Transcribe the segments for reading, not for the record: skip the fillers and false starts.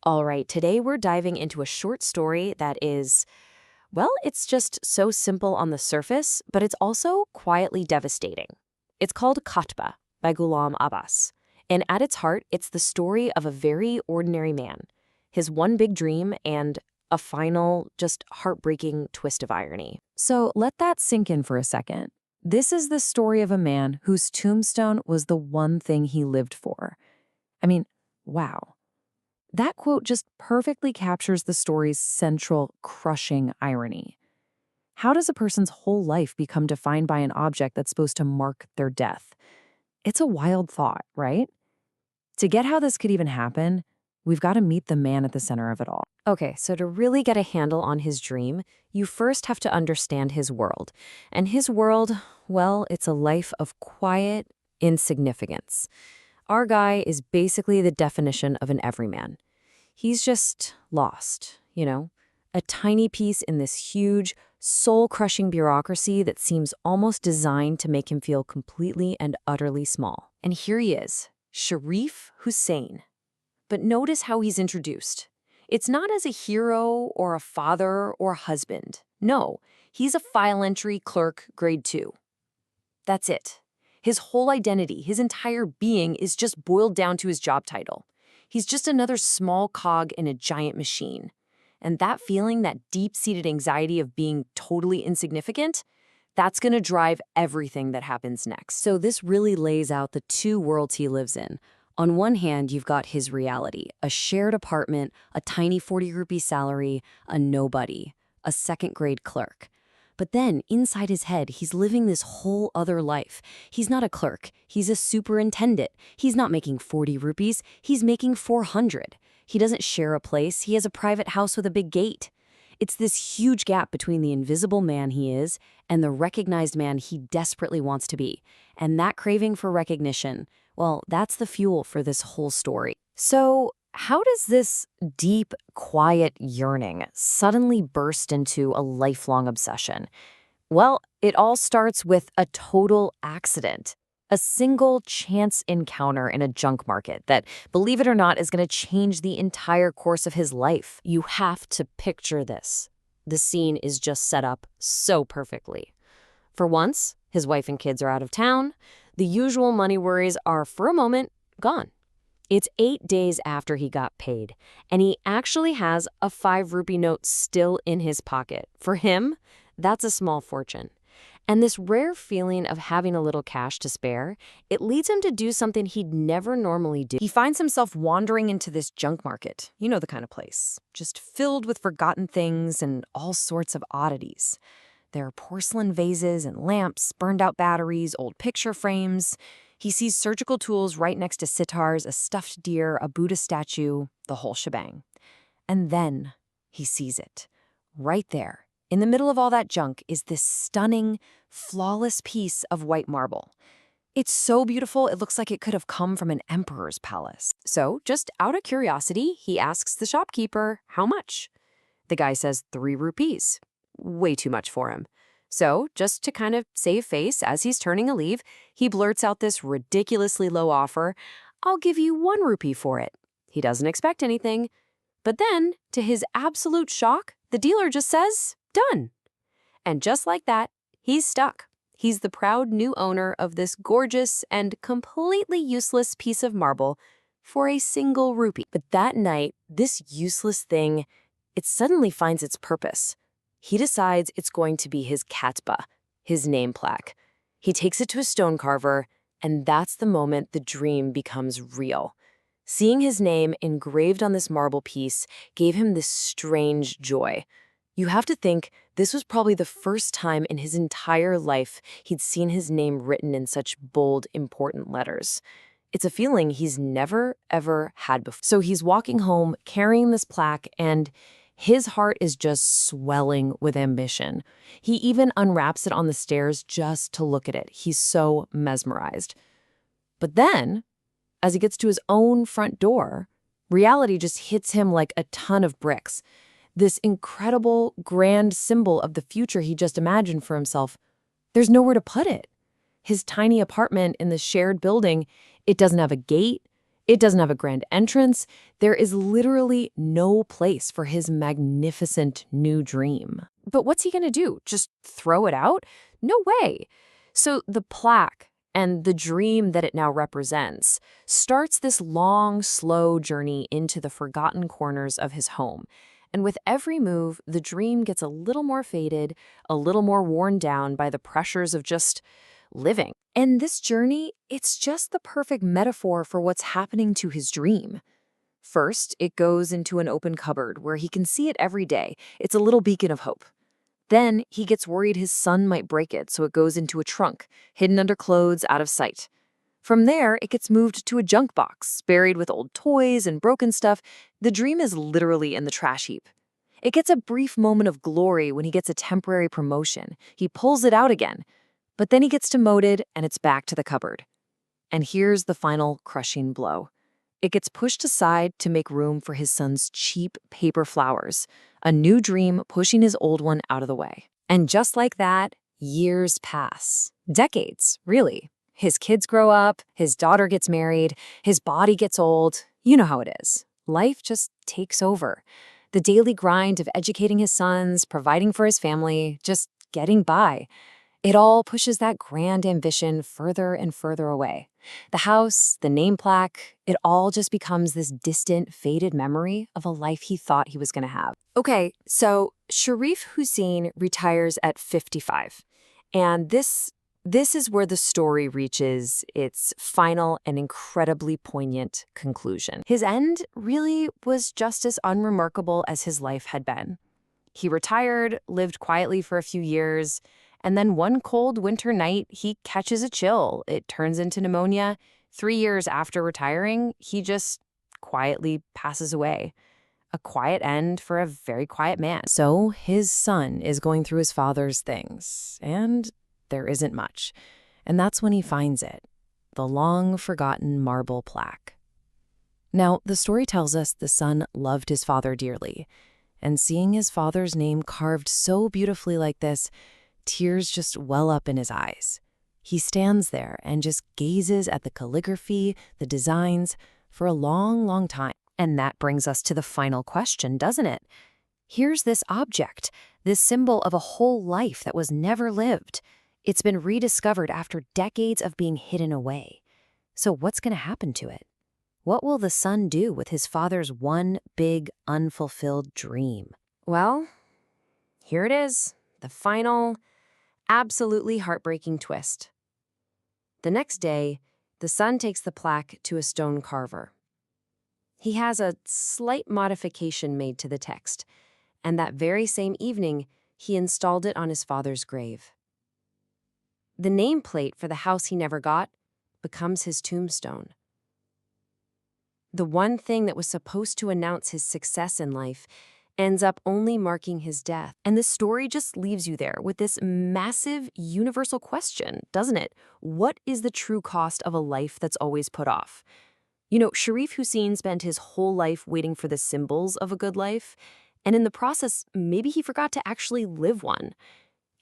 All right, today we're diving into a short story that is, well, it's just so simple on the surface, but it's also quietly devastating. It's called Katba by Ghulam Abbas. And at its heart, it's the story of a very ordinary man, his one big dream, and a final, just heartbreaking twist of irony. So let that sink in for a second. This is the story of a man whose tombstone was the one thing he lived for. I mean, wow. That quote just perfectly captures the story's central, crushing irony. How does a person's whole life become defined by an object that's supposed to mark their death? It's a wild thought, right? To get how this could even happen, we've got to meet the man at the center of it all. Okay, so to really get a handle on his dream, you first have to understand his world. And his world, well, it's a life of quiet insignificance. Our guy is basically the definition of an everyman. He's just lost, a tiny piece in this huge, soul-crushing bureaucracy that seems almost designed to make him feel completely and utterly small. And here he is, Sharif Hussain. But notice how he's introduced. It's not as a hero or a father or a husband. No, he's a file entry clerk grade 2. That's it. His whole identity, his entire being is just boiled down to his job title. He's just another small cog in a giant machine. And that feeling, that deep-seated anxiety of being totally insignificant, that's going to drive everything that happens next. So this really lays out the two worlds he lives in. On one hand, you've got his reality, a shared apartment, a tiny 40 rupee salary, a nobody, a second-grade clerk. But then, inside his head, he's living this whole other life. He's not a clerk. He's a superintendent. He's not making 40 rupees. He's making 400. He doesn't share a place. He has a private house with a big gate. It's this huge gap between the invisible man he is and the recognized man he desperately wants to be. And that craving for recognition, well, that's the fuel for this whole story. So, how does this deep, quiet yearning suddenly burst into a lifelong obsession? Well, it all starts with a total accident. A single chance encounter in a junk market that, believe it or not, is going to change the entire course of his life. You have to picture this. The scene is just set up so perfectly. For once, his wife and kids are out of town. The usual money worries are, for a moment, gone. It's 8 days after he got paid, and he actually has a 5 rupee note still in his pocket. For him, that's a small fortune. And this rare feeling of having a little cash to spare, it leads him to do something he'd never normally do. He finds himself wandering into this junk market, you know the kind of place, just filled with forgotten things and all sorts of oddities. There are porcelain vases and lamps, burned-out batteries, old picture frames. He sees surgical tools right next to sitars, a stuffed deer, a Buddha statue, the whole shebang. And then he sees it, right there. In the middle of all that junk is this stunning, flawless piece of white marble. It's so beautiful, it looks like it could have come from an emperor's palace. So, just out of curiosity, he asks the shopkeeper, how much? The guy says 3 rupees. Way too much for him. So, just to kind of save face as he's turning a leaf, he blurts out this ridiculously low offer, I'll give you 1 rupee for it. He doesn't expect anything. But then, to his absolute shock, the dealer just says, done. And just like that, he's stuck. He's the proud new owner of this gorgeous and completely useless piece of marble for a single rupee. But that night, this useless thing, it suddenly finds its purpose. He decides it's going to be his Katba, his name plaque. He takes it to a stone carver, and that's the moment the dream becomes real. Seeing his name engraved on this marble piece gave him this strange joy. You have to think this was probably the first time in his entire life he'd seen his name written in such bold, important letters. It's a feeling he's never, ever had before. So he's walking home carrying this plaque, and his heart is just swelling with ambition. He even unwraps it on the stairs just to look at it. He's so mesmerized. But then, as he gets to his own front door, reality just hits him like a ton of bricks. This incredible, grand symbol of the future he just imagined for himself, there's nowhere to put it. His tiny apartment in the shared building, it doesn't have a gate, It doesn't have a grand entrance. There is literally no place for his magnificent new dream. But what's he gonna do? Just throw it out? No way. So the plaque and the dream that it now represents starts this long, slow journey into the forgotten corners of his home. And with every move, the dream gets a little more faded, a little more worn down by the pressures of just living. And this journey, it's just the perfect metaphor for what's happening to his dream. First, it goes into an open cupboard where he can see it every day. It's a little beacon of hope. Then he gets worried his son might break it, so it goes into a trunk, hidden under clothes, out of sight. From there, it gets moved to a junk box, buried with old toys and broken stuff. The dream is literally in the trash heap. It gets a brief moment of glory when he gets a temporary promotion. He pulls it out again. But then he gets demoted, and it's back to the cupboard. And here's the final crushing blow. It gets pushed aside to make room for his son's cheap paper flowers, a new dream pushing his old one out of the way. And just like that, years pass. Decades, really. His kids grow up, his daughter gets married, his body gets old. You know how it is. Life just takes over. The daily grind of educating his sons, providing for his family, just getting by. It all pushes that grand ambition further and further away. The house, the name plaque, it all just becomes this distant, faded memory of a life he thought he was going to have. Okay, so Sharif Hussain retires at 55. And this is where the story reaches its final and incredibly poignant conclusion. His end really was just as unremarkable as his life had been. He retired, lived quietly for a few years, and then one cold winter night, he catches a chill. It turns into pneumonia. 3 years after retiring, he just quietly passes away. A quiet end for a very quiet man. So his son is going through his father's things, and there isn't much. And that's when he finds it, the long-forgotten marble plaque. Now, the story tells us the son loved his father dearly, and seeing his father's name carved so beautifully like this, tears just well up in his eyes. He stands there and just gazes at the calligraphy, the designs, for a long, long time. And that brings us to the final question, doesn't it? Here's this object, this symbol of a whole life that was never lived. It's been rediscovered after decades of being hidden away. So what's going to happen to it? What will the son do with his father's one big, unfulfilled dream? Well, here it is, the final, absolutely heartbreaking twist. The next day, the son takes the plaque to a stone carver. He has a slight modification made to the text, and that very same evening, he installed it on his father's grave. The nameplate for the house he never got becomes his tombstone. The one thing that was supposed to announce his success in life ends up only marking his death. And the story just leaves you there with this massive universal question, doesn't it? What is the true cost of a life that's always put off? You know, Sharif Hussain spent his whole life waiting for the symbols of a good life, and in the process, maybe he forgot to actually live one.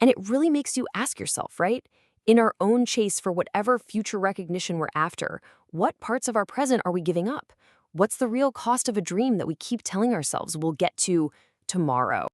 And it really makes you ask yourself, right? In our own chase for whatever future recognition we're after, what parts of our present are we giving up? What's the real cost of a dream that we keep telling ourselves we'll get to tomorrow?